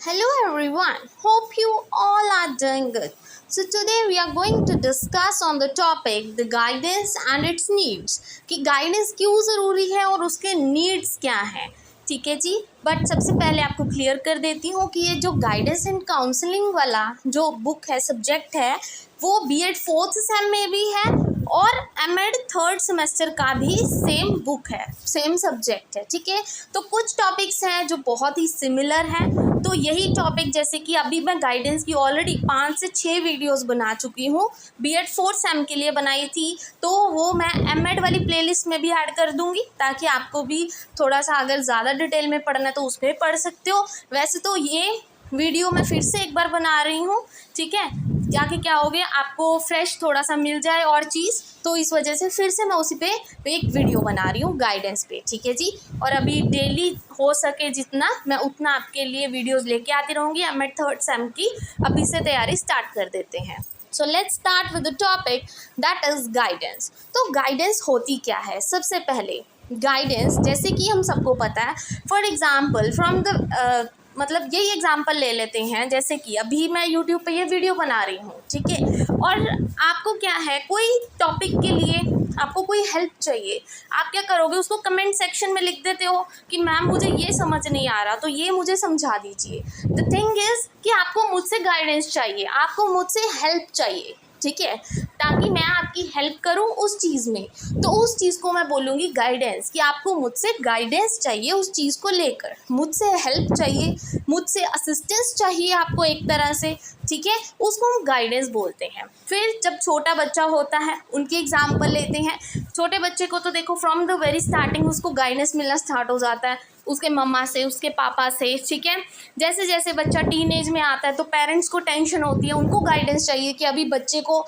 Hello everyone, hope you all are doing good. So today we are going to discuss on the topic the guidance and its needs कि guidance क्यों ज़रूरी है और उसके needs क्या हैं. ठीक है जी. बट सबसे पहले आपको क्लियर कर देती हूँ कि ये जो गाइडेंस एंड काउंसलिंग वाला जो बुक है, सब्जेक्ट है, वो B.Ed 4th सेम में भी है और M.Ed 3rd सेमेस्टर का भी सेम बुक है, सेम सब्जेक्ट है. ठीक है. तो कुछ टॉपिक्स हैं जो बहुत ही सिमिलर हैं. तो यही टॉपिक जैसे कि अभी मैं गाइडेंस की ऑलरेडी 5 से 6 वीडियोस बना चुकी हूँ. B.Ed 4th सेम के लिए बनाई थी, तो वो मैं M.Ed वाली प्लेलिस्ट में भी ऐड कर दूँगी ताकि आपको भी थोड़ा सा अगर ज़्यादा डिटेल में पढ़ना है तो उस पर पढ़ सकते हो. वैसे तो ये वीडियो मैं फिर से एक बार बना रही हूँ. ठीक है. ताकि क्या हो गया, आपको फ्रेश थोड़ा सा मिल जाए और चीज़, तो इस वजह से फिर से मैं उसी पे एक वीडियो बना रही हूँ गाइडेंस पे. ठीक है जी. और अभी डेली हो सके जितना मैं उतना आपके लिए वीडियोस लेके आती रहूँगी. M.Ed 3rd सेम की अभी से तैयारी स्टार्ट कर देते हैं. So let's start with the topic that is guidance. तो गाइडेंस होती क्या है? सबसे पहले गाइडेंस, जैसे कि हम सबको पता है, फॉर एग्ज़ाम्पल फ्रॉम द मतलब यही एग्जांपल ले लेते हैं, जैसे कि अभी मैं यूट्यूब पे ये वीडियो बना रही हूँ. ठीक है. और आपको क्या है, कोई टॉपिक के लिए आपको कोई हेल्प चाहिए, आप क्या करोगे, उसको कमेंट सेक्शन में लिख देते हो कि मैम मुझे ये समझ नहीं आ रहा, तो ये मुझे समझा दीजिए. द थिंग इज़ कि आपको मुझसे गाइडेंस चाहिए, आपको मुझसे हेल्प चाहिए. ठीक है. ताकि मैं आपकी हेल्प करूं उस चीज़ में, तो उस चीज़ को मैं बोलूँगी गाइडेंस, कि आपको मुझसे गाइडेंस चाहिए उस चीज़ को लेकर, मुझसे हेल्प चाहिए, मुझसे असिस्टेंस चाहिए आपको एक तरह से. ठीक है. उसको हम गाइडेंस बोलते हैं. फिर जब छोटा बच्चा होता है, उनकी एग्जाम्पल लेते हैं. छोटे बच्चे को तो देखो फ्रॉम द वेरी स्टार्टिंग उसको गाइडेंस मिलना स्टार्ट हो जाता है उसके मम्मा से, उसके पापा से. ठीक है. जैसे जैसे बच्चा टीनेज में आता है तो पेरेंट्स को टेंशन होती है, उनको गाइडेंस चाहिए कि अभी बच्चे को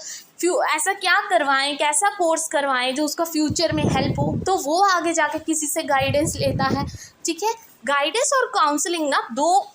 ऐसा क्या करवाएं, कैसा कोर्स करवाएं जो उसका फ्यूचर में हेल्प हो, तो वो आगे जाके किसी से गाइडेंस लेता है. ठीक है. गाइडेंस और काउंसलिंग ना दो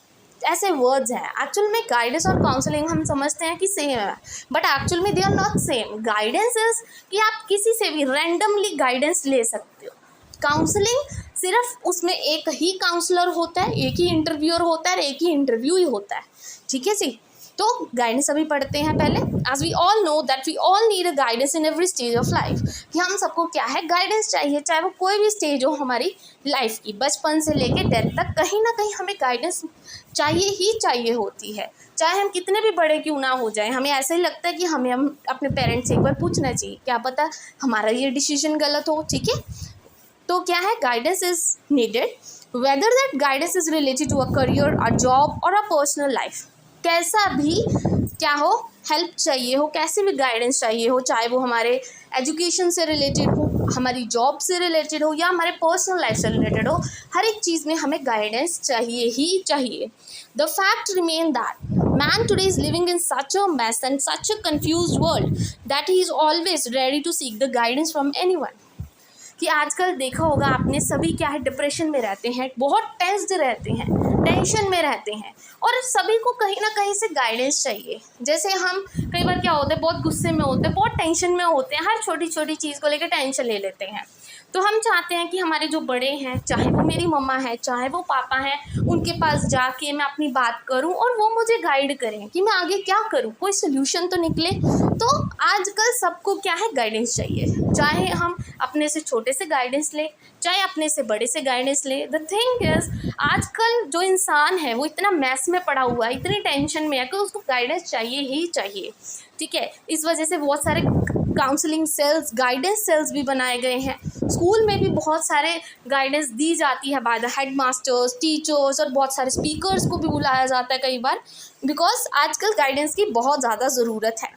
ऐसे वर्ड्स हैं. एक्चुअल में गाइडेंस और काउंसलिंग हम समझते हैं कि सेम है, बट एक्चुअल में they are not same. Guidance is कि आप किसी से भी रैंडमली गाइडेंस ले सकते हो. काउंसलिंग सिर्फ उसमें एक ही काउंसलर होता है, एक ही इंटरव्यूअर होता है, एक ही इंटरव्यू ही होता है. ठीक है जी. तो गाइडेंस अभी पढ़ते हैं पहले. As we all know that we all need a guidance in every stage of life. कि हम सबको क्या है, गाइडेंस चाहिए, चाहे वो कोई भी स्टेज हो हमारी लाइफ की, बचपन से लेके डेथ तक, कहीं ना कहीं हमें गाइडेंस चाहिए ही चाहिए होती है. चाहे हम कितने भी बड़े क्यों ना हो जाए, हमें ऐसा ही लगता है कि हमें हम अपने पेरेंट्स से एक बार पूछना चाहिए, क्या पता हमारा ये डिसीजन गलत हो. ठीक है. तो क्या है, guidance is needed whether that guidance is related to a career, a job और अ पर्सनल लाइफ. कैसा भी क्या हो, हेल्प चाहिए हो, कैसे भी गाइडेंस चाहिए हो, चाहे वो हमारे एजुकेशन से रिलेटेड हो, हमारी जॉब से रिलेटेड हो, या हमारे पर्सनल लाइफ से रिलेटेड हो, हर एक चीज़ में हमें गाइडेंस चाहिए ही चाहिए. The fact remain that man today is living in such a mess and such a confused world that he is always ready to seek the guidance from anyone. कि आजकल देखा होगा आपने, सभी क्या है, डिप्रेशन में रहते हैं, बहुत टेंस्ड रहते हैं, टेंशन में रहते हैं, और सभी को कहीं ना कहीं से गाइडेंस चाहिए. जैसे हम कई बार क्या होता है, बहुत गुस्से में होते हैं, बहुत टेंशन में होते हैं, हर छोटी छोटी चीज़ को लेकर टेंशन ले लेते हैं. तो हम चाहते हैं कि हमारे जो बड़े हैं, चाहे वो मेरी मम्मा है, चाहे वो पापा हैं, उनके पास जाके मैं अपनी बात करूं और वो मुझे गाइड करें कि मैं आगे क्या करूं, कोई सोल्यूशन तो निकले. तो आजकल सबको क्या है, गाइडेंस चाहिए. चाहे हम अपने से छोटे से गाइडेंस ले, चाहे अपने से बड़े से गाइडेंस ले. द थिंग इज आजकल जो इंसान है वो इतना मैस में पड़ा हुआ है, इतनी टेंशन में है कि उसको गाइडेंस चाहिए ही चाहिए. ठीक है. इस वजह से बहुत सारे काउंसलिंग सेल्स, गाइडेंस सेल्स भी बनाए गए हैं. स्कूल में भी बहुत सारे गाइडेंस दी जाती है by the head masters, teachers, और बहुत सारे स्पीकर्स को भी बुलाया जाता है कई बार, बिकॉज आजकल गाइडेंस की बहुत ज़्यादा ज़रूरत है.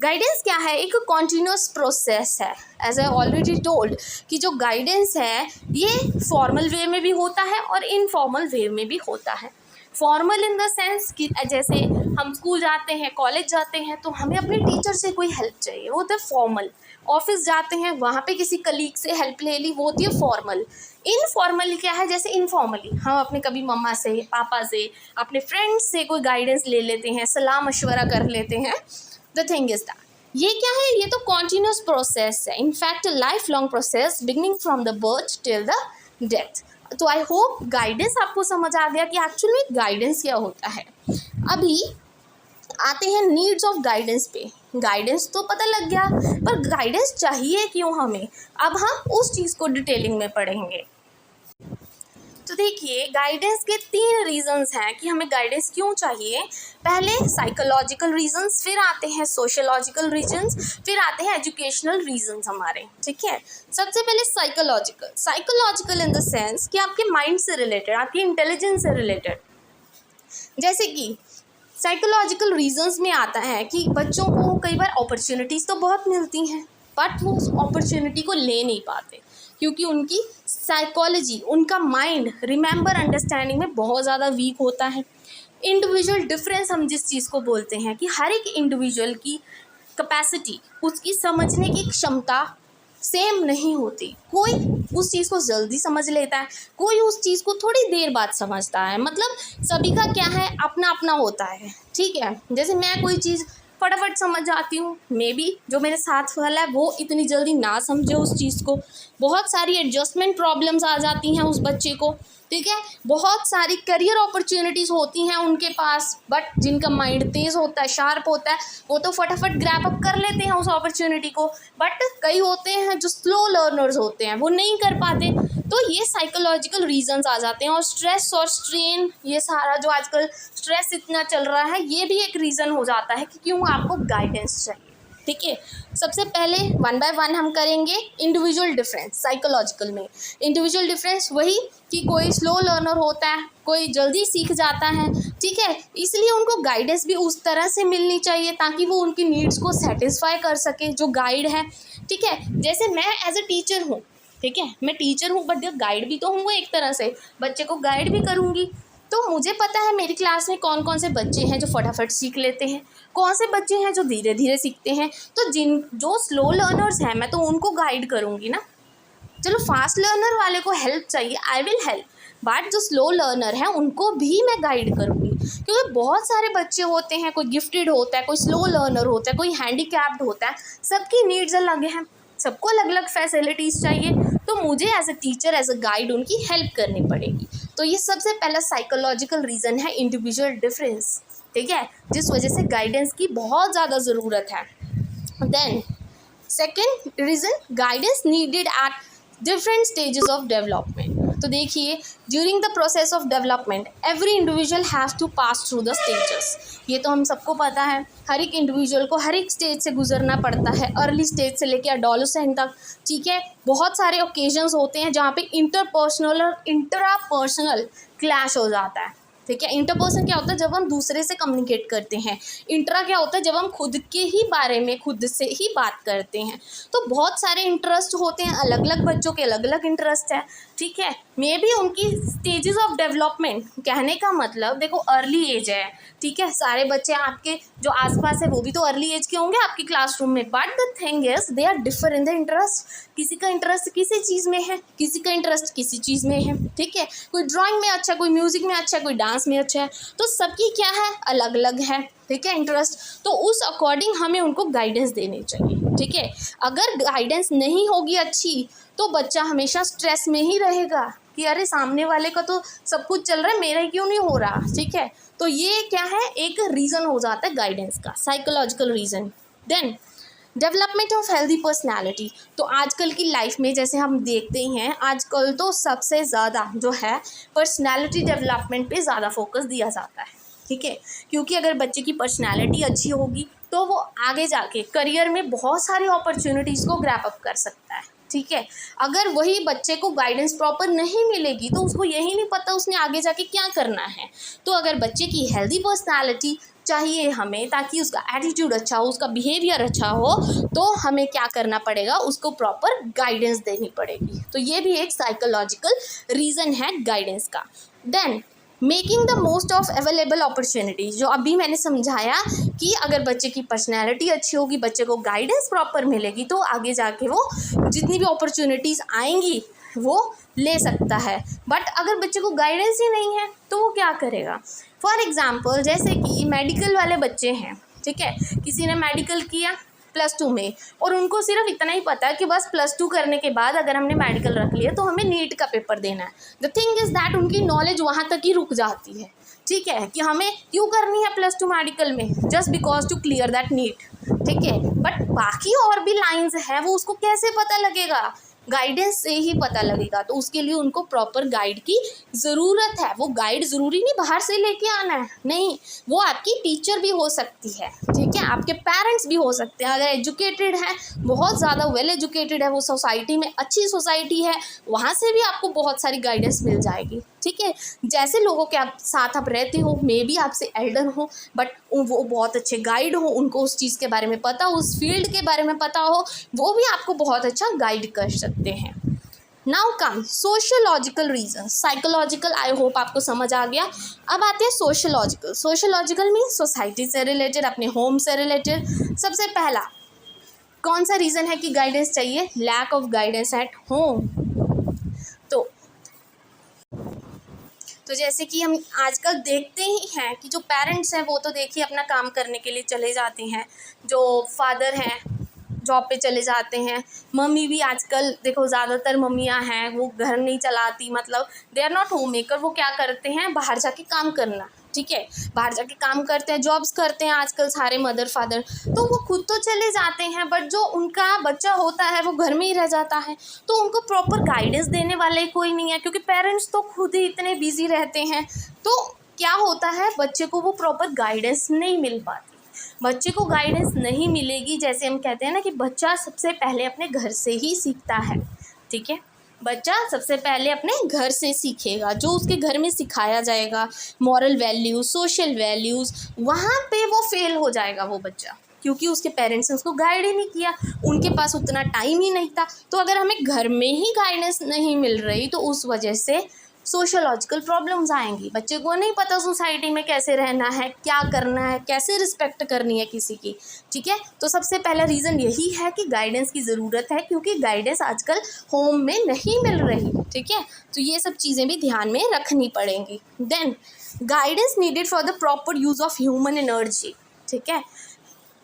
गाइडेंस क्या है, एक कॉन्टीन्यूस प्रोसेस है. एज आई ऑलरेडी टोल्ड कि जो गाइडेंस है ये फॉर्मल वे में भी होता है और इनफॉर्मल वे में भी होता है. फॉर्मल इन द सेंस कि जैसे हम स्कूल जाते हैं, कॉलेज जाते हैं, तो हमें अपने टीचर से कोई हेल्प चाहिए, वो होता है फॉर्मल. ऑफिस जाते हैं, वहाँ पे किसी कलीग से हेल्प ले ली, वो होती है फॉर्मल. इनफॉर्मल क्या है, जैसे इनफॉर्मली हम अपने कभी मम्मा से, पापा से, अपने फ्रेंड्स से कोई गाइडेंस ले लेते हैं, सलाह मशवरा कर लेते हैं. द थिंग इज दैट ये क्या है, ये तो कॉन्टीन्यूस प्रोसेस है. In fact life long process beginning from the birth till the death. तो आई होप गाइडेंस आपको समझ आ गया कि एक्चुअली गाइडेंस क्या होता है। अभी आते हैं नीड्स ऑफ गाइडेंस पे। गाइडेंस तो पता लग गया, पर गाइडेंस चाहिए क्यों हमें, अब हम उस चीज़ को डिटेलिंग में पढ़ेंगे। तो देखिए, गाइडेंस के 3 रीजंस हैं कि हमें गाइडेंस क्यों चाहिए। पहले साइकोलॉजिकल रीजंस, फिर आते हैं सोशियोलॉजिकल रीजंस, फिर आते हैं एजुकेशनल रीजंस हमारे, ठीक है। सबसे पहले साइकोलॉजिकल इन द सेंस कि आपके माइंड से रिलेटेड, आपकी इंटेलिजेंस से रिलेटेड। जैसे कि साइकोलॉजिकल रीजंस में आता है कि बच्चों को कई बार अपॉर्चुनिटीज़ तो बहुत मिलती हैं, बट वो उस अपॉर्चुनिटी को ले नहीं पाते क्योंकि उनकी साइकोलॉजी, उनका माइंड रिमेंबर अंडरस्टैंडिंग में बहुत ज़्यादा वीक होता है। इंडिविजुअल डिफरेंस हम जिस चीज़ को बोलते हैं कि हर एक इंडिविजुअल की कैपेसिटी, उसकी समझने की क्षमता सेम नहीं होती। कोई उस चीज़ को जल्दी समझ लेता है, कोई उस चीज़ को थोड़ी देर बाद समझता है। मतलब सभी का क्या है, अपना अपना होता है, ठीक है। जैसे मैं कोई चीज़ फटाफट समझ जाती हूँ, मे बी जो मेरे साथ वाला है वो इतनी जल्दी ना समझे उस चीज़ को। बहुत सारी एडजस्टमेंट प्रॉब्लम्स आ जाती हैं उस बच्चे को, ठीक है। बहुत सारी करियर अपॉर्चुनिटीज़ होती हैं उनके पास, बट जिनका माइंड तेज़ होता है, शार्प होता है, वो तो फटाफट ग्रैप अप कर लेते हैं उस अपॉर्चुनिटी को। बट कई होते हैं जो स्लो लर्नर्स होते हैं, वो नहीं कर पाते। तो ये साइकोलॉजिकल रीजंस आ जाते हैं। और स्ट्रेस और स्ट्रेन, ये सारा जो आजकल स्ट्रेस इतना चल रहा है, ये भी एक रीज़न हो जाता है कि क्यों आपको गाइडेंस चाहिए, ठीक है। सबसे पहले 1 बाय 1 हम करेंगे इंडिविजुअल डिफरेंस। साइकोलॉजिकल में इंडिविजुअल डिफरेंस वही कि कोई स्लो लर्नर होता है, कोई जल्दी सीख जाता है, ठीक है। इसलिए उनको गाइडेंस भी उस तरह से मिलनी चाहिए ताकि वो उनकी नीड्स को सेटिस्फाई कर सके जो गाइड है, ठीक है। जैसे मैं एज ए टीचर हूँ, ठीक है, मैं टीचर हूँ बट गाइड भी तो हूँ, एक तरह से बच्चे को गाइड भी करूँगी। तो मुझे पता है मेरी क्लास में कौन कौन से बच्चे हैं जो फटाफट सीख लेते हैं, कौन से बच्चे हैं जो धीरे धीरे सीखते हैं। तो जो स्लो लर्नर्स हैं, मैं तो उनको गाइड करूँगी ना। चलो फास्ट लर्नर वाले को हेल्प चाहिए, आई विल हेल्प, बट जो स्लो लर्नर है उनको भी मैं गाइड करूँगी। क्योंकि बहुत सारे बच्चे होते हैं, कोई गिफ्टेड होता है, कोई स्लो लर्नर होता है, कोई हैंडीकैप्ड होता है, सबकी नीड्स अलग हैं, सबको अलग अलग फैसिलिटीज़ चाहिए। तो मुझे as a teacher, as a guide उनकी हेल्प करनी पड़ेगी। तो ये सबसे पहला साइकोलॉजिकल रीज़न है, इंडिविजुअल डिफरेंस, ठीक है, जिस वजह से गाइडेंस की बहुत ज़्यादा ज़रूरत है। Then second reason, guidance needed at different stages of development. तो देखिए, during the process of development every individual has to pass through the stages. ये तो हम सबको पता है, हर एक इंडिविजुअल को हर एक स्टेज से गुजरना पड़ता है, अर्ली स्टेज से लेकर एडोलेसेंट तक, ठीक है। बहुत सारे ओकेजन्स होते हैं जहाँ पे इंटरपर्सनल और इंट्रापर्सनल क्लैश हो जाता है, ठीक है। इंटरपर्सन क्या होता है, जब हम दूसरे से कम्युनिकेट करते हैं। इंट्रा क्या होता है, जब हम खुद के ही बारे में खुद से ही बात करते हैं। तो बहुत सारे इंटरेस्ट होते हैं, अलग अलग बच्चों के अलग अलग इंटरेस्ट है, ठीक है। मे बी उनकी स्टेजेस ऑफ डेवलपमेंट, कहने का मतलब देखो अर्ली एज है, ठीक है। सारे बच्चे आपके जो आसपास है वो भी तो अर्ली एज के होंगे आपकी क्लासरूम में, but the thing is they are differ in the interest. किसी का इंटरेस्ट किसी चीज़ में है, किसी का इंटरेस्ट किसी चीज़ में है, ठीक है। कोई ड्राइंग में अच्छा, कोई म्यूज़िक में अच्छा, कोई डांस में अच्छा है। तो सबकी क्या है, अलग अलग है, ठीक है, इंटरेस्ट। तो उस अकॉर्डिंग हमें उनको गाइडेंस देनी चाहिए, ठीक है। अगर गाइडेंस नहीं होगी अच्छी तो बच्चा हमेशा स्ट्रेस में ही रहेगा कि अरे सामने वाले का तो सब कुछ चल रहा है, मेरा क्यों नहीं हो रहा, ठीक है। तो ये क्या है, एक रीज़न हो जाता है गाइडेंस का, psychological reason. Then development of healthy personality. तो आजकल की लाइफ में जैसे हम देखते ही हैं, आजकल तो सबसे ज़्यादा जो है पर्सनैलिटी डेवलपमेंट पे ज़्यादा फोकस दिया जाता है, ठीक है। क्योंकि अगर बच्चे की पर्सनैलिटी अच्छी होगी तो वो आगे जाके करियर में बहुत सारी अपॉर्चुनिटीज़ को ग्रैप अप कर सकता है, ठीक है। अगर वही बच्चे को गाइडेंस प्रॉपर नहीं मिलेगी तो उसको यही नहीं पता उसने आगे जाके क्या करना है। तो अगर बच्चे की हेल्दी पर्सनैलिटी चाहिए हमें, ताकि उसका एटीट्यूड अच्छा हो, उसका बिहेवियर अच्छा हो, तो हमें क्या करना पड़ेगा, उसको प्रॉपर गाइडेंस देनी पड़ेगी। तो ये भी एक साइकोलॉजिकल रीज़न है गाइडेंस का। Then making the most of available opportunities, जो अभी मैंने समझाया कि अगर बच्चे की पर्सनैलिटी अच्छी होगी, बच्चे को गाइडेंस प्रॉपर मिलेगी, तो आगे जाके वो जितनी भी अपॉर्चुनिटीज़ आएंगी वो ले सकता है। बट अगर बच्चे को गाइडेंस ही नहीं है तो वो क्या करेगा। फॉर एग्ज़ाम्पल जैसे कि मेडिकल वाले बच्चे हैं, ठीक है, किसी ने मेडिकल किया, +2 में, और उनको सिर्फ इतना ही पता है कि बस +2 करने के बाद अगर हमने मेडिकल रख लिया तो हमें नीट का पेपर देना है। द थिंग इज़ दैट उनकी नॉलेज वहाँ तक ही रुक जाती है, ठीक है, कि हमें क्यों करनी है +2 मेडिकल में, just because to clear that NEET, ठीक है। बट बाकी और भी लाइंस हैं, वो उसको कैसे पता लगेगा, गाइडेंस से ही पता लगेगा। तो उसके लिए उनको प्रॉपर गाइड की ज़रूरत है। वो गाइड ज़रूरी नहीं बाहर से लेके आना है, नहीं, वो आपकी टीचर भी हो सकती है, ठीक है, आपके पेरेंट्स भी हो सकते हैं। अगर एजुकेटेड है, बहुत ज़्यादा वेल एजुकेटेड है, वो सोसाइटी में अच्छी सोसाइटी है, वहाँ से भी आपको बहुत सारी गाइडेंस मिल जाएगी, ठीक है। जैसे लोगों के आप साथ आप रहते हो, मे बी आपसे एल्डर हो, बट वो बहुत अच्छे गाइड हो, उनको उस चीज़ के बारे में पता हो, उस फील्ड के बारे में पता हो, वो भी आपको बहुत अच्छा गाइड कर सकते हैं। Now come sociological reason, psychological I hope आपको समझ आ गया। अब आते हैं सोशियोलॉजिकल। सोशियोलॉजिकल मीन्स सोसाइटी से रिलेटेड, अपने होम से रिलेटेड। सबसे पहला कौन सा रीज़न है कि गाइडेंस चाहिए, lack of guidance at home. तो जैसे कि हम आजकल देखते ही हैं कि जो पेरेंट्स हैं वो तो देखिए अपना काम करने के लिए चले जाते हैं, जो फादर हैं जॉब पे चले जाते हैं, मम्मी भी आजकल देखो ज़्यादातर मम्मियाँ हैं वो घर नहीं चलाती, मतलब they are not home maker, वो क्या करते हैं बाहर जाके काम करना, ठीक है, बाहर जाके काम करते हैं, जॉब्स करते हैं आजकल सारे मदर फादर, तो वो खुद तो चले जाते हैं बट जो उनका बच्चा होता है वो घर में ही रह जाता है। तो उनको प्रॉपर गाइडेंस देने वाले कोई नहीं है, क्योंकि पेरेंट्स तो खुद ही इतने बिजी रहते हैं। तो क्या होता है, बच्चे को वो प्रॉपर गाइडेंस नहीं मिल पाती। बच्चे को गाइडेंस नहीं मिलेगी, जैसे हम कहते हैं ना कि बच्चा सबसे पहले अपने घर से ही सीखता है, ठीक है, बच्चा सबसे पहले अपने घर से सीखेगा, जो उसके घर में सिखाया जाएगा, मॉरल वैल्यूज़, सोशल वैल्यूज़, वहाँ पे वो फेल हो जाएगा वो बच्चा, क्योंकि उसके पेरेंट्स ने उसको गाइड ही नहीं किया, उनके पास उतना टाइम ही नहीं था। तो अगर हमें घर में ही गाइडेंस नहीं मिल रही तो उस वजह से सोशोलॉजिकल प्रॉब्लम्स आएंगी। बच्चे को नहीं पता सोसाइटी में कैसे रहना है, क्या करना है, कैसे रिस्पेक्ट करनी है किसी की, ठीक है। तो सबसे पहला रीज़न यही है कि गाइडेंस की ज़रूरत है, क्योंकि गाइडेंस आजकल होम में नहीं मिल रही, ठीक है। तो ये सब चीज़ें भी ध्यान में रखनी पड़ेंगी। Then guidance needed for the proper use of human energy, ठीक है।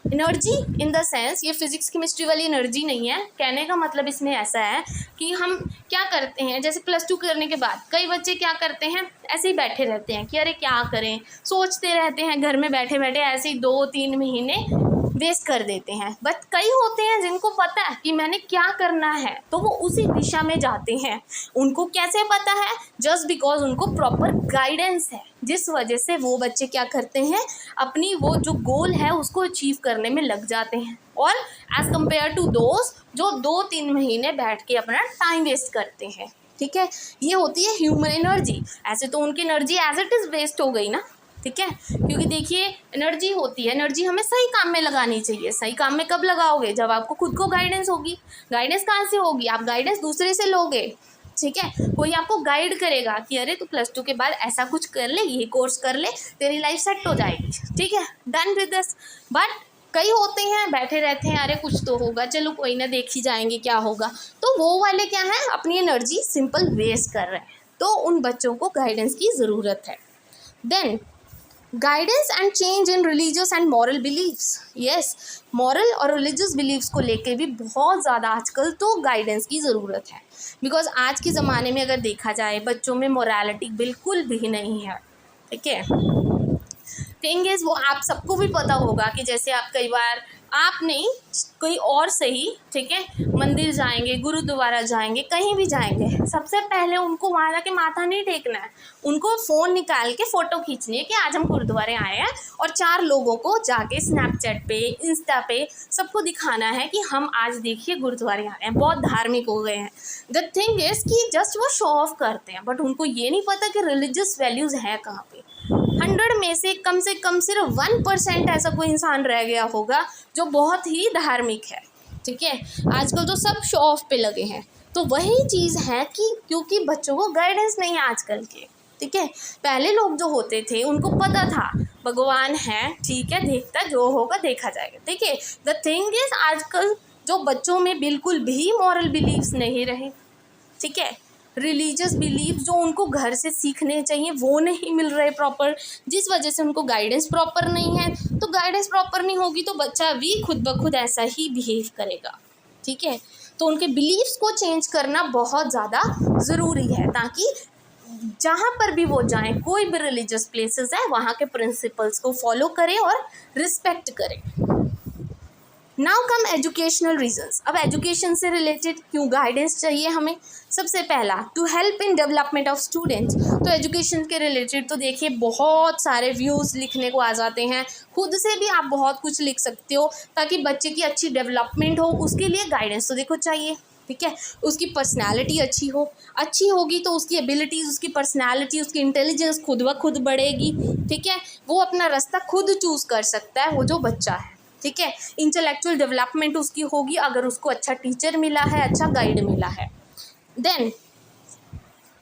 एनर्जी इन द सेंस ये फिज़िक्स केमिस्ट्री वाली एनर्जी नहीं है, कहने का मतलब इसमें ऐसा है कि हम क्या करते हैं, जैसे +2 करने के बाद कई बच्चे क्या करते हैं, ऐसे ही बैठे रहते हैं कि अरे क्या करें, सोचते रहते हैं घर में बैठे बैठे, ऐसे ही 2-3 महीने वेस्ट कर देते हैं। बट कई होते हैं जिनको पता है कि मैंने क्या करना है, तो वो उसी दिशा में जाते हैं। उनको कैसे पता है, जस्ट बिकॉज उनको प्रॉपर गाइडेंस है, जिस वजह से वो बच्चे क्या करते हैं, अपनी वो जो गोल है उसको अचीव करने में लग जाते हैं, और एज़ कम्पेयर टू दोस्त जो 2-3 महीने बैठ के अपना टाइम वेस्ट करते हैं, ठीक है। ये होती है ह्यूमन एनर्जी। ऐसे तो उनकी energy as it is waste हो गई ना, ठीक है, क्योंकि देखिए एनर्जी होती है, एनर्जी हमें सही काम में लगानी चाहिए। सही काम में कब लगाओगे, जब आपको खुद को गाइडेंस होगी। गाइडेंस कहाँ से होगी, आप गाइडेंस दूसरे से लोगे, ठीक है। कोई आपको गाइड करेगा कि अरे तू +2 के बाद ऐसा कुछ कर ले, ये कोर्स कर ले, तेरी लाइफ सेट हो जाएगी, ठीक है, डन विद दिस। बट कई होते हैं बैठे रहते हैं, अरे कुछ तो होगा, चलो कोई ना, देख ही जाएंगे क्या होगा, तो वो वाले क्या है, अपनी एनर्जी सिंपल वेस्ट कर रहे हैं। तो उन बच्चों को गाइडेंस की ज़रूरत है। Then guidance and change in religious and moral beliefs, yes, moral और रिलीजियस बिलीव्स को लेके भी बहुत ज़्यादा आजकल तो गाइडेंस की ज़रूरत है। बिकॉज आज के ज़माने में अगर देखा जाए बच्चों में मोरालिटी बिल्कुल भी नहीं है, ठीक है। थिंग इज़ वो आप सबको भी पता होगा कि जैसे आप कई बार, आप नहीं कोई और सही, ठीक है, मंदिर जाएंगे, गुरुद्वारा जाएंगे, कहीं भी जाएंगे, सबसे पहले उनको वहाँ जाके माथा नहीं टेकना है, उनको फ़ोन निकाल के फ़ोटो खींचनी है कि आज हम गुरुद्वारे आए हैं, और 4 लोगों को जाके स्नैपचैट पे, इंस्टा पे सबको दिखाना है कि हम आज देखिए गुरुद्वारे आए हैं, बहुत धार्मिक हो गए हैं। द थिंग इज़ कि जस्ट वो शो ऑफ करते हैं, बट उनको ये नहीं पता कि रिलीजियस वैल्यूज़ हैं कहाँ पे। 100 में से कम सिर्फ 1% ऐसा कोई इंसान रह गया होगा जो बहुत ही धार्मिक है, ठीक है। आजकल तो सब शो ऑफ पे लगे हैं। तो वही चीज़ है कि क्योंकि बच्चों को गाइडेंस नहीं है आजकल के, ठीक है। पहले लोग जो होते थे उनको पता था भगवान है, ठीक है, देखता जो होगा देखा जाएगा, ठीक है। द थिंग इज आजकल जो बच्चों में बिल्कुल भी मॉरल बिलीव्स नहीं रहे, ठीक है। रिलीजियस बिलीफ जो उनको घर से सीखने चाहिए वो नहीं मिल रहे प्रॉपर, जिस वजह से उनको गाइडेंस प्रॉपर नहीं है। तो गाइडेंस प्रॉपर नहीं होगी तो बच्चा भी खुद ब खुद ऐसा ही बिहेव करेगा, ठीक है। तो उनके बिलीव्स को चेंज करना बहुत ज़्यादा ज़रूरी है, ताकि जहाँ पर भी वो जाएं, कोई भी रिलीजियस प्लेसेस है, वहाँ के प्रिंसिपल्स को फॉलो करें और रिस्पेक्ट करें। Now come educational reasons. अब एजुकेशन से रिलेटेड क्यों गाइडेंस चाहिए हमें? सबसे पहला, to help in development of students. तो एजुकेशन के रिलेटेड तो देखिए बहुत सारे व्यूज़ लिखने को आ जाते हैं, खुद से भी आप बहुत कुछ लिख सकते हो, ताकि बच्चे की अच्छी डेवलपमेंट हो, उसके लिए गाइडेंस तो देखो चाहिए, ठीक है। उसकी पर्सनैलिटी अच्छी होगी तो उसकी एबिलिटीज़, उसकी पर्सनैलिटी, उसकी इंटेलिजेंस खुद ब खुद बढ़ेगी, ठीक है। वो अपना रास्ता खुद चूज़ कर सकता है, वो जो बच्चा है, ठीक है। इंटेलेक्चुअल डेवलपमेंट उसकी होगी अगर उसको अच्छा टीचर मिला है, अच्छा गाइड मिला है। Then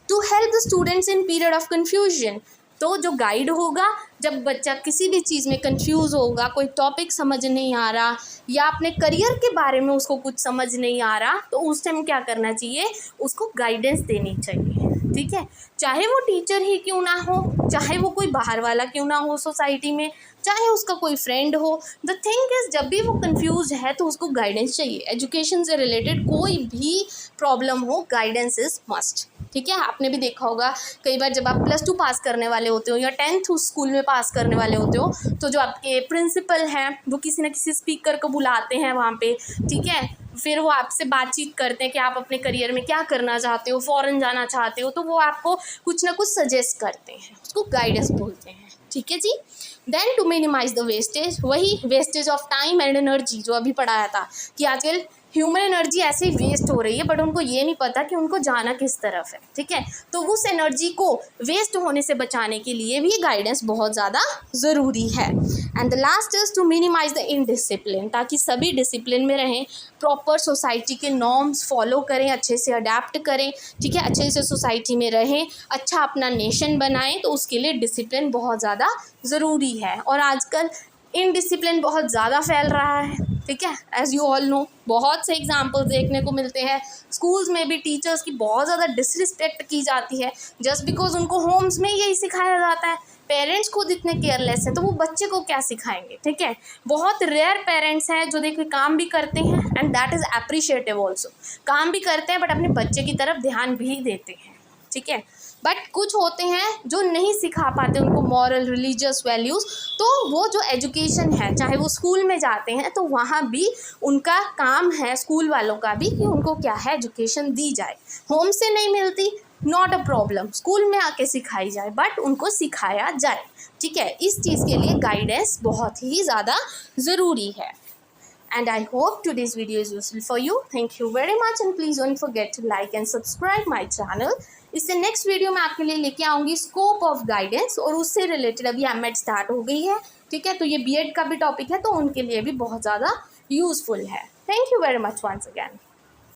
to help the students in period of confusion. तो जो गाइड होगा, जब बच्चा किसी भी चीज़ में कंफ्यूज होगा, कोई टॉपिक समझ नहीं आ रहा या अपने करियर के बारे में उसको कुछ समझ नहीं आ रहा, तो उस टाइम क्या करना चाहिए? उसको गाइडेंस देनी चाहिए, ठीक है। चाहे वो टीचर ही क्यों ना हो, चाहे वो कोई बाहर वाला क्यों ना हो सोसाइटी में, चाहे उसका कोई फ्रेंड हो। द थिंग इज़, जब भी वो कंफ्यूज है तो उसको गाइडेंस चाहिए। एजुकेशन से रिलेटेड कोई भी प्रॉब्लम हो, गाइडेंस इज़ मस्ट, ठीक है। आपने भी देखा होगा कई बार जब आप +2 पास करने वाले होते हो या 10th स्कूल में पास करने वाले होते हो, तो जो आपके प्रिंसिपल हैं वो किसी न किसी स्पीकर को बुलाते हैं वहाँ पे, ठीक है। फिर वो आपसे बातचीत करते हैं कि आप अपने करियर में क्या करना चाहते हो, फ़ॉरेन जाना चाहते हो, तो वो आपको कुछ ना कुछ सजेस्ट करते हैं, उसको गाइडेंस बोलते हैं, ठीक है जी। Then to minimise the wastage, वही wastage of time and energy जो अभी पढ़ाया था कि आजकल ह्यूमन एनर्जी ऐसे ही वेस्ट हो रही है, बट उनको ये नहीं पता कि उनको जाना किस तरफ है, ठीक है। तो उस एनर्जी को वेस्ट होने से बचाने के लिए भी गाइडेंस बहुत ज़्यादा ज़रूरी है। And the last is to minimise the indiscipline, ताकि सभी डिसिप्लिन में रहें, प्रॉपर सोसाइटी के नॉर्म्स फॉलो करें, अच्छे से अडेप्ट करें, ठीक है, अच्छे से सोसाइटी में रहें, अच्छा अपना नेशन बनाएं। तो उसके लिए डिसिप्लिन बहुत ज़्यादा ज़रूरी है। और आजकल इनडिसिप्लिन बहुत ज़्यादा फैल रहा है, ठीक है। एज़ यू ऑल नो, बहुत से एग्जाम्पल्स देखने को मिलते हैं। स्कूल्स में भी टीचर्स की बहुत ज़्यादा डिसरिस्पेक्ट की जाती है, जस्ट बिकॉज उनको होम्स में यही सिखाया जाता है। पेरेंट्स खुद इतने केयरलेस हैं तो वो बच्चे को क्या सिखाएंगे, ठीक है। बहुत रेयर पेरेंट्स हैं जो देखिए काम भी करते हैं, and that is appreciative also. काम भी करते हैं बट अपने बच्चे की तरफ ध्यान भी देते हैं, ठीक है। बट कुछ होते हैं जो नहीं सिखा पाते उनको मॉरल रिलीजियस वैल्यूज़। तो वो जो एजुकेशन है, चाहे वो स्कूल में जाते हैं तो वहाँ भी उनका काम है, स्कूल वालों का भी, कि उनको क्या है, एजुकेशन दी जाए। होम से नहीं मिलती, नॉट अ प्रॉब्लम, स्कूल में आके सिखाई जाए, बट उनको सिखाया जाए, ठीक है। इस चीज़ के लिए गाइडेंस बहुत ही ज़्यादा ज़रूरी है। And I hope today's video is useful for you. Thank you very much and please don't forget to like and subscribe my channel. इससे नेक्स्ट वीडियो में आपके लिए लेके आऊँगी स्कोप ऑफ गाइडेंस, और उससे रिलेटेड अभी एमएड स्टार्ट हो गई है, ठीक है। तो ये बीएड का भी टॉपिक है, तो उनके लिए भी बहुत ज़्यादा यूज़फुल है। Thank you very much once again.